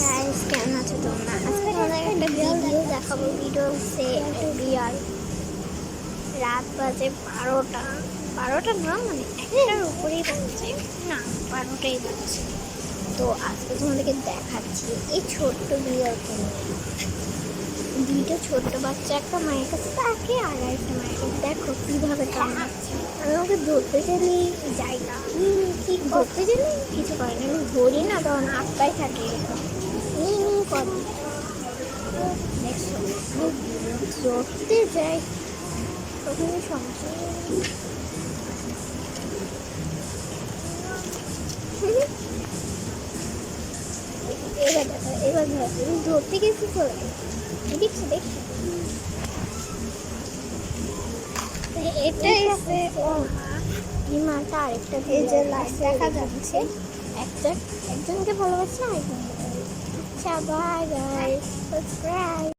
Guys কেমন আছো তোমরা? আজকে তোমাদের একটা ভিডিও দেখাবো। ভিডিও হচ্ছে একটা বিড়াল। রাত বাজে 12টা না, মানে 1টার উপরেই বাজছে, না 12টাই বাজছে। তো আজকে তোমাদেরকে দেখাচ্ছি এই ছোট্ট বিড়ালকে নিয়ে। দুইটা ছোট্ট বাচ্চা একটা মায়ের কাছে থাকে আর একটা মায়ের কাছে। দেখো কিভাবে কামড়াচ্ছে। আমি ওকে ধরতে গেলেই যাই না, কি ধরতে গেলে কিছু করে না। আমি ধরি না, তখন আটকাই থাকে করে। দেখছো আমি ধরতে যাই তখন সমস্যা। এবার দেখো আমি ধরতে গেছি চলে দেখছি দেখছি। এটাই আছে ও মাটা আরেকটা এই যে লাস্ট দেখা যাচ্ছে একজনকে ভালোবাসছে আরেকজনকে। আচ্ছা বাই বাই, সাবস্ক্রাইব।